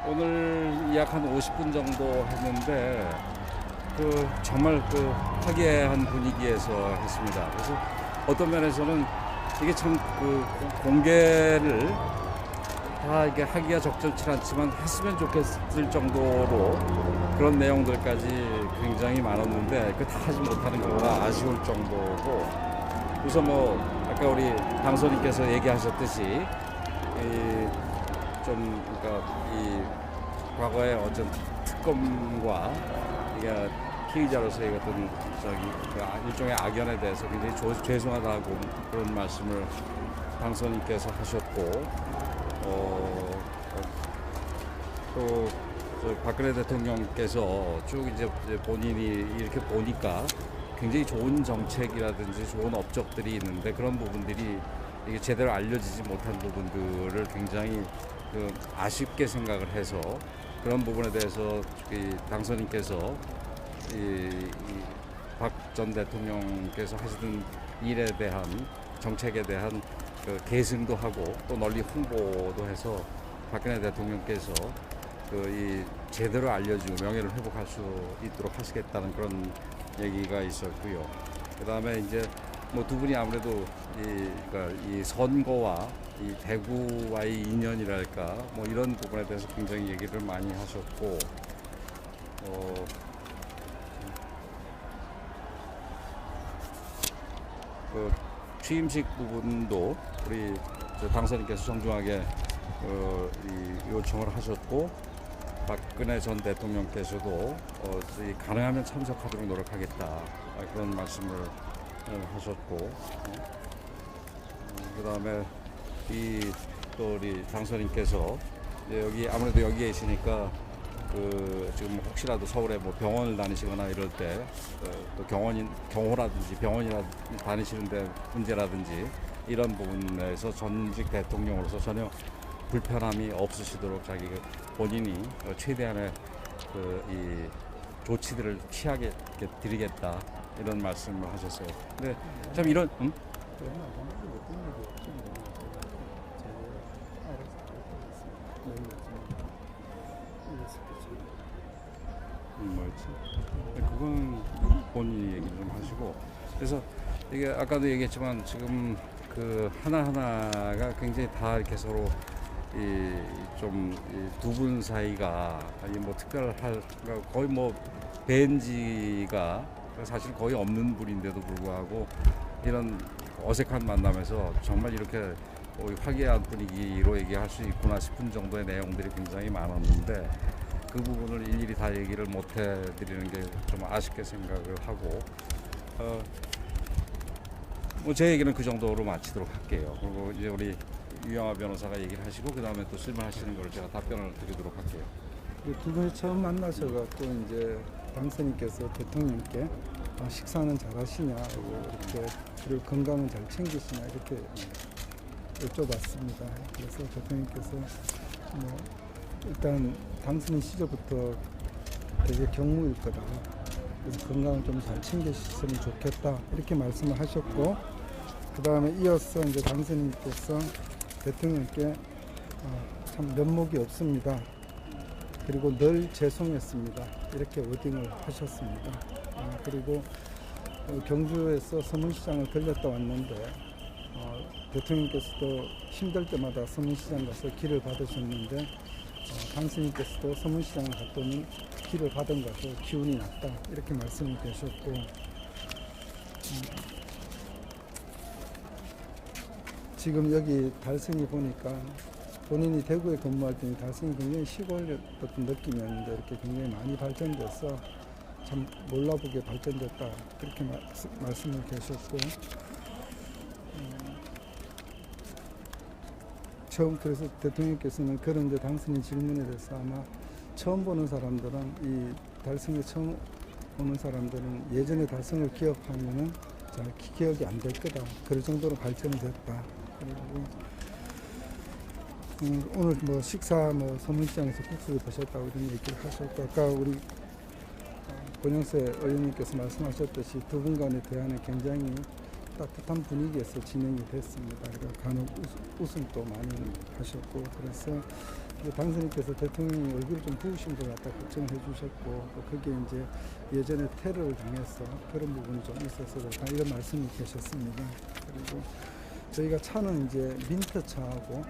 오늘 약 한 50분 정도 했는데 정말 화기애애한 분위기에서 했습니다. 그래서 어떤 면에서는 이게 참 공개를 다 이게 하기가 적절치 않지만 했으면 좋겠을 정도로 그런 내용들까지 굉장히 많았는데 다 하지 못하는 경우가 아쉬울 정도고, 우선 아까 우리 당선인께서 얘기하셨듯이 이 과거의 어떤 특검과 이게 피의자로서의 어떤 일종의 악연에 대해서 굉장히 죄송하다고 그런 말씀을 당선인께서 하셨고, 또 박근혜 대통령께서 쭉 이제 본인이 이렇게 보니까 굉장히 좋은 정책이라든지 좋은 업적들이 있는데 그런 부분들이 이게 제대로 알려지지 못한 부분들을 굉장히 아쉽게 생각을 해서, 그런 부분에 대해서 당선인께서 박 전 대통령께서 하시던 일에 대한 정책에 대한 계승도 하고 또 널리 홍보도 해서 박근혜 대통령께서 제대로 알려주고 명예를 회복할 수 있도록 하시겠다는 그런 얘기가 있었고요. 그 다음에 이제 두 분이 아무래도 이 선거와 이 대구와의 인연이랄까 이런 부분에 대해서 굉장히 얘기를 많이 하셨고, 취임식 부분도 우리 당선인께서 정중하게 요청을 하셨고, 박근혜 전 대통령께서도 가능하면 참석하도록 노력하겠다 그런 말씀을 하셨고, 그 다음에 또 우리 당선인께서 여기 아무래도 여기에 있으니까 지금 혹시라도 서울에 병원을 다니시거나 이럴 때 또 경호라든지 병원이라든지 다니시는데 문제라든지 이런 부분에서 전직 대통령으로서 전혀 불편함이 없으시도록 본인이 최대한의 이 조치들을 취하게 드리겠다 이런 말씀을 하셨어요. 근데 참 이런 그건 본인이 얘기 좀 하시고, 그래서 이게 아까도 얘기했지만 지금 하나하나가 굉장히 다 이렇게 서로 두 분 사이가 특별할 거의 뵌 지가 사실 거의 없는 분인데도 불구하고 이런 어색한 만남에서 정말 이렇게 화기애애한 분위기로 얘기할 수 있구나 싶은 정도의 내용들이 굉장히 많았는데, 그 부분을 일일이 다 얘기를 못 해드리는 게 좀 아쉽게 생각을 하고, 제 얘기는 그 정도로 마치도록 할게요. 그리고 이제 우리 유영아 변호사가 얘기를 하시고 그 다음에 또 질문하시는 걸 제가 답변을 드리도록 할게요. 두 분이 처음 만나셔갖고 이제 당선인께서 대통령께 식사는 잘하시냐, 이렇게 그리고 건강은 잘 챙기시냐 이렇게 여쭤봤습니다. 그래서 대통령께서 일단 당선인 시절부터 되게 경무일 거다. 그래서 건강을 좀 잘 챙기셨으면 좋겠다 이렇게 말씀을 하셨고, 그 다음에 이어서 이제 당선인께서 대통령께 참 면목이 없습니다. 그리고 늘 죄송했습니다. 이렇게 워딩을 하셨습니다. 그리고 경주에서 서문시장을 들렸다 왔는데 대통령께서도 힘들 때마다 서문시장 가서 길을 받으셨는데 당선인께서도 서문시장을 갔더니 길을 받은 것으로 기운이 났다 이렇게 말씀을 드렸고, 지금 여기 달성이 보니까 본인이 대구에 근무할 때는 달성이 굉장히 시골 같은 느낌이었는데 이렇게 굉장히 많이 발전돼서 참 몰라보게 발전됐다 그렇게 말씀을 계셨고, 처음 그래서 대통령께서는 그런 당선인 질문에 대해서 아마 처음 보는 사람들은 이 달성에 처음 오는 사람들은 예전의 달성을 기억하면은 잘 기억이 안 될 거다. 그럴 정도로 발전이 됐다. 그리고 오늘 식사 서문시장에서 국수를 드셨다고 이런 얘기를 하셨고, 아까 우리 권영세 의원님께서 말씀하셨듯이 두 분 간의 대화는 굉장히 따뜻한 분위기에서 진행이 됐습니다. 그리고 간혹 웃음도 많이 하셨고, 그래서 당선인께서 대통령이 얼굴이 좀 부으신 것 같다 걱정을 해주셨고, 또 거기에 이제 예전에 테러를 당해서 그런 부분이 좀 있어서 다 이런 말씀이 계셨습니다. 그리고 저희가 차는 이제 민트 차하고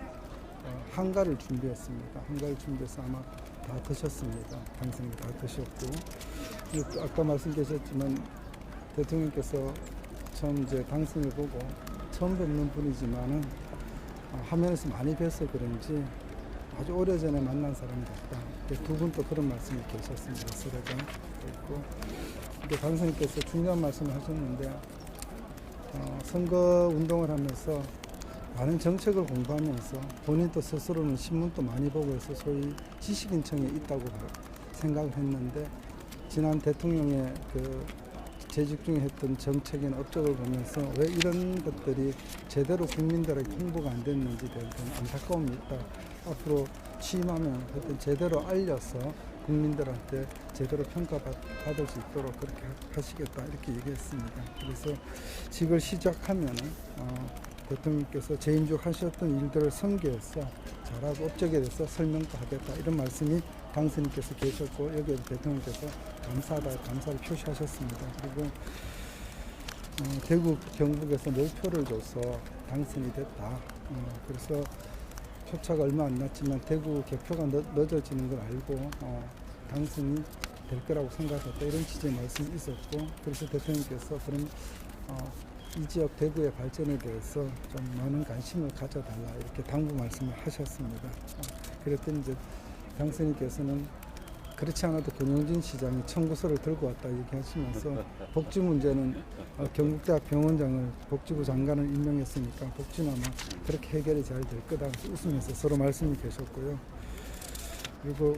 한가를 준비했습니다. 한가를 준비해서 아마 다 드셨습니다. 당선이 다 드셨고, 그리고 아까 말씀드렸지만 대통령께서 처음 이제 당선을 보고 처음 뵙는 분이지만은 화면에서 많이 뵈서 그런지 아주 오래전에 만난 사람 같다. 두 분 또 그런 말씀이 계셨습니다. 서로가 있고, 근데 당선인께서 중요한 말씀을 하셨는데, 선거 운동을 하면서 많은 정책을 공부하면서 본인도 스스로는 신문도 많이 보고 해서 소위 지식인층에 있다고 생각을 했는데, 지난 대통령의 그 재직 중에 했던 정책이나 업적을 보면서 왜 이런 것들이 제대로 국민들에게 홍보가 안 됐는지 대한 안타까움이 있다. 앞으로 취임하면 하여튼 제대로 알려서 국민들한테 제대로 평가받을 수 있도록 그렇게 하시겠다 이렇게 얘기했습니다. 그래서 직을 시작하면은 대통령께서 재임족 하셨던 일들을 설계해서 잘하고 업적에 대해서 설명도 하겠다 이런 말씀이 당선인께서 계셨고, 여기에 대통령께서 감사하다 감사를 표시하셨습니다. 그리고 대구 경북에서 몰표를 줘서 당선이 됐다. 그래서 표차가 얼마 안 났지만 대구 개표가 늦어지는 걸 알고 당선이 될 거라고 생각했다 이런 취지의 말씀이 있었고, 그래서 대통령께서 그런 이 지역 대구의 발전에 대해서 좀 많은 관심을 가져달라 이렇게 당부 말씀을 하셨습니다. 그랬더니 이제 당선인께서는 그렇지 않아도 권영진 시장이 청구서를 들고 왔다 얘기하시면서 복지 문제는 경북대학 병원장을 복지부 장관을 임명했으니까 복지는 아마 그렇게 해결이 잘 될 거다 웃으면서 서로 말씀이 계셨고요. 그리고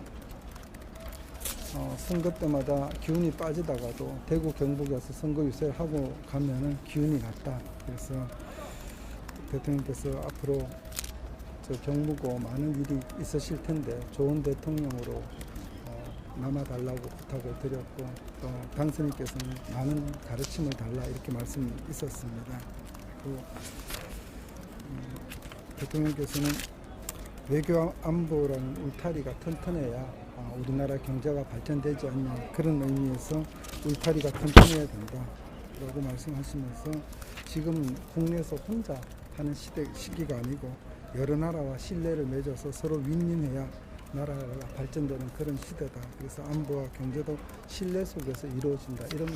선거 때마다 기운이 빠지다가도 대구 경북에서 선거 유세를 하고 가면은 기운이 났다. 그래서 대통령께서 앞으로 저 경무고 많은 일이 있으실 텐데 좋은 대통령으로 남아달라고 부탁을 드렸고, 또 당선인께서는 많은 가르침을 달라 이렇게 말씀이 있었습니다. 그리고 대통령께서는 외교 안보라는 울타리가 튼튼해야 우리나라 경제가 발전되지 않냐 그런 의미에서 울타리가 튼튼해야 된다 라고 말씀하시면서, 지금은 국내에서 혼자 하는 시기가 아니고 여러 나라와 신뢰를 맺어서 서로 윈윈해야 나라가 발전되는 그런 시대다. 그래서 안보와 경제도 신뢰 속에서 이루어진다 이런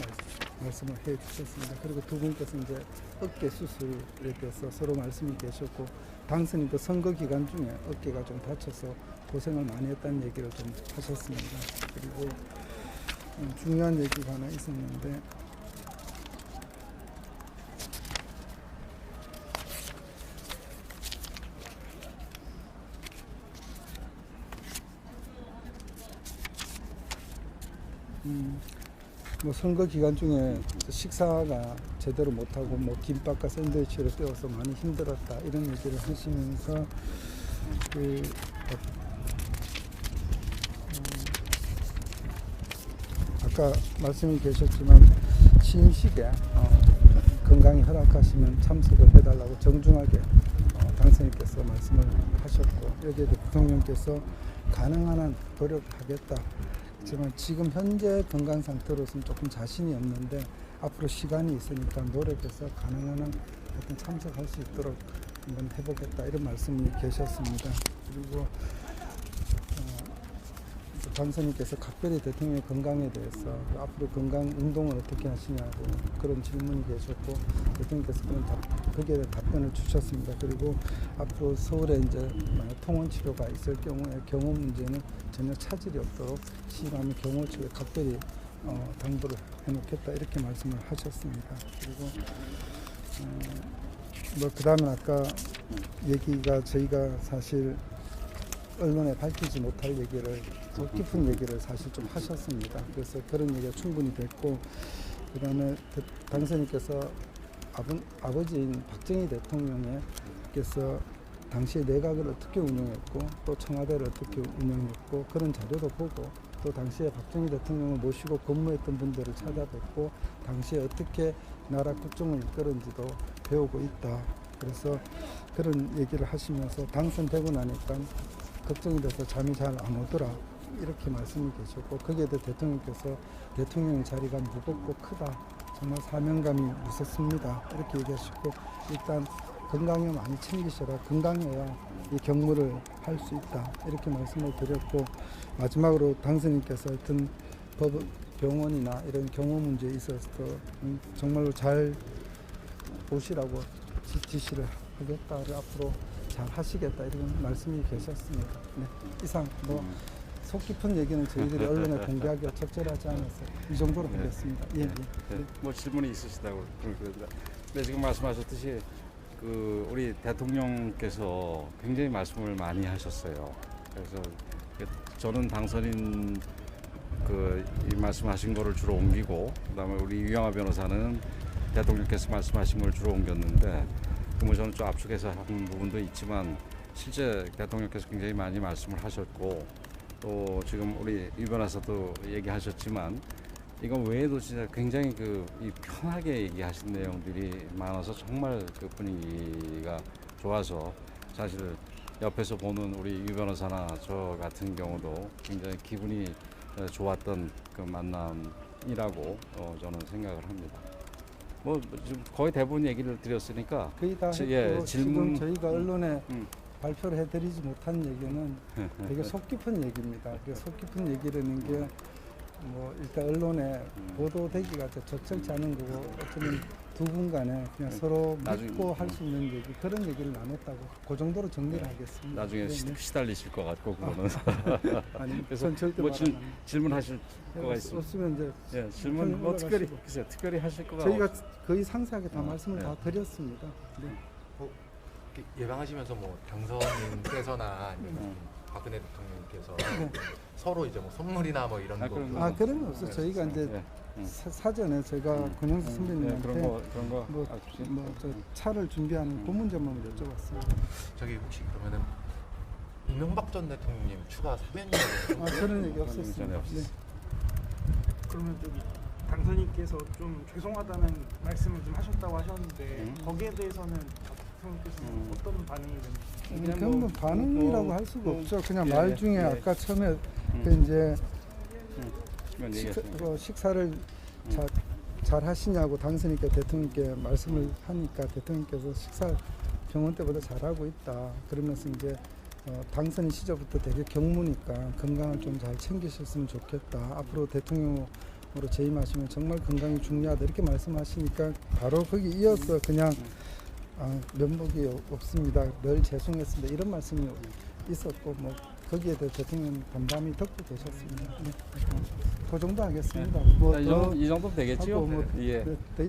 말씀을 해 주셨습니다. 그리고 두 분께서 이제 어깨 수술에 대해서 서로 말씀이 계셨고, 당선인도 선거 기간 중에 어깨가 좀 다쳐서 고생을 많이 했다는 얘기를 좀 하셨습니다. 그리고 중요한 얘기가 하나 있었는데, 뭐 선거 기간 중에 식사가 제대로 못하고 뭐 김밥과 샌드위치를 떼어서 많이 힘들었다 이런 얘기를 하시면서 아까 말씀이 계셨지만 취임식에 건강이 허락하시면 참석을 해달라고 정중하게 당선인께서 말씀을 하셨고, 여기에 대통령께서 가능한 한 노력하겠다. 하지만 지금 현재 건강 상태로서는 조금 자신이 없는데 앞으로 시간이 있으니까 노력해서 가능한 한 하여튼 참석할 수 있도록 한번 해보겠다 이런 말씀이 계셨습니다. 그리고 당선인께서 각별히 대통령의 건강에 대해서 앞으로 건강 운동을 어떻게 하시냐고 그런 질문이 계셨고, 대통령께서 거기에 대한 답변을 주셨습니다. 그리고 앞으로 서울에 이제 통원 치료가 있을 경우에 경호 문제는 전혀 차질이 없도록 시감의 경호 측에 각별히 당부를 해놓겠다 이렇게 말씀을 하셨습니다. 그리고 뭐 그다음에 아까 얘기가 저희가 사실 언론에 밝히지 못할 얘기를 깊은 얘기를 사실 좀 하셨습니다. 그래서 그런 얘기가 충분히 됐고, 그 다음에 당선인께서 아버지인 박정희 대통령께서 당시에 내각을 어떻게 운영했고 또 청와대를 어떻게 운영했고 그런 자료도 보고, 또 당시에 박정희 대통령을 모시고 근무했던 분들을 찾아뵙고 당시에 어떻게 나라 국정을 이끌었는지도 배우고 있다. 그래서 그런 얘기를 하시면서 당선되고 나니까 걱정이 돼서 잠이 잘 안 오더라. 이렇게 말씀이 계셨고 거기에 대해 대통령께서 대통령 자리가 무겁고 크다. 정말 사명감이 무섭습니다. 이렇게 얘기하시고 일단 건강에 많이 챙기셔라. 건강해야 이 경무를 할 수 있다. 이렇게 말씀을 드렸고 마지막으로 당선인께서 하여튼 병원이나 이런 경호 문제에 있어서 정말로 잘 보시라고 지시를 하겠다를 앞으로 잘 하시겠다 이런 말씀이 계셨습니다. 네. 이상 뭐 속 깊은 얘기는 저희들이 언론에 공개하기가 적절하지 않아서 이 정도로 하겠습니다. 예, 예. 네. 뭐 질문이 있으시다고 그러는데 네, 지금 말씀하셨듯이 그 우리 대통령께서 굉장히 말씀을 많이 하셨어요. 그래서 저는 당선인 이 말씀하신 거를 주로 옮기고 그다음에 우리 유영아 변호사는 대통령께서 말씀하신 걸 주로 옮겼는데 뭐 저는 좀 압축해서 한 부분도 있지만 실제 대통령께서 굉장히 많이 말씀을 하셨고 또 지금 우리 유 변호사도 얘기하셨지만 이건 외에도 진짜 굉장히 이 편하게 얘기하신 내용들이 많아서 정말 그 분위기가 좋아서 사실 옆에서 보는 우리 유 변호사나 저 같은 경우도 굉장히 기분이 좋았던 그 만남이라고 저는 생각을 합니다. 뭐 지금 거의 대부분 얘기를 드렸으니까 거의 다 했고 예, 지금 저희가 언론에 음. 발표를 해드리지 못한 얘기는 되게 속 깊은 얘기입니다. 그 속 깊은 얘기라는 게 뭐 일단 언론에 보도되기가 적절치 않은 거고 어쩌면 두 분 간에 그냥 서로 나중에, 믿고 할 수 있는 얘기 그런 얘기를 나눴다고 그 정도로 정리를 하겠습니다. 나중에 네, 네. 시달리실 것 같고 그거는 아니 그래서 전 절대 뭐 말 안 합니다. 질문하실 거가 있으면 없으면 이제 예, 질문 뭐 올라가시고. 특별히 글쎄요, 특별히 하실 거가 저희가 거의 상세하게 다 말씀을 네. 다 드렸습니다. 네. 예방하시면서 뭐 당선인께서나 아니면 박근혜 대통령께서 서로 이제 뭐 선물이나 뭐 이런 아, 거 그런 거. 아 그런 거 없어요. 저희가 이제 예, 사전에 제가 권영수 예, 선배님한테 그런 거 아주 저 차를 준비하는 그 문제만 여쭤봤습니다. 저기 혹시 그러면은 이명박 전 대통령님 추가 사면이라고 아 그런 얘기 전에 없었습니다. 없었어요. 네. 그러면 저기 당선인께서 좀 죄송하다는 말씀을 좀 하셨다고 하셨는데 거기에 대해서는 대통령께서는 어떤 반응이 그냥 뭐 반응이라고 할 수가 없죠. 그냥 예, 말 중에 예. 아까 처음에 그 이제 그런 얘기했습니다. 식사를 잘 하시냐고 당선인께 대통령께 말씀을 하니까 대통령께서 식사 병원 때보다 잘하고 있다. 그러면서 이제 당선인 시절부터 되게 경무니까 건강을 좀 잘 챙기셨으면 좋겠다. 앞으로 대통령으로 재임하시면 정말 건강이 중요하다. 이렇게 말씀하시니까 바로 거기 이어서 그냥 면목이 없습니다. 늘 죄송했습니다. 이런 말씀이 있었고 뭐 거기에 대해 대통령 담담히 듣고 계셨습니다. 네. 그 정도 하겠습니다. 뭐 이 정도면 되겠죠? 하고 뭐 예. 더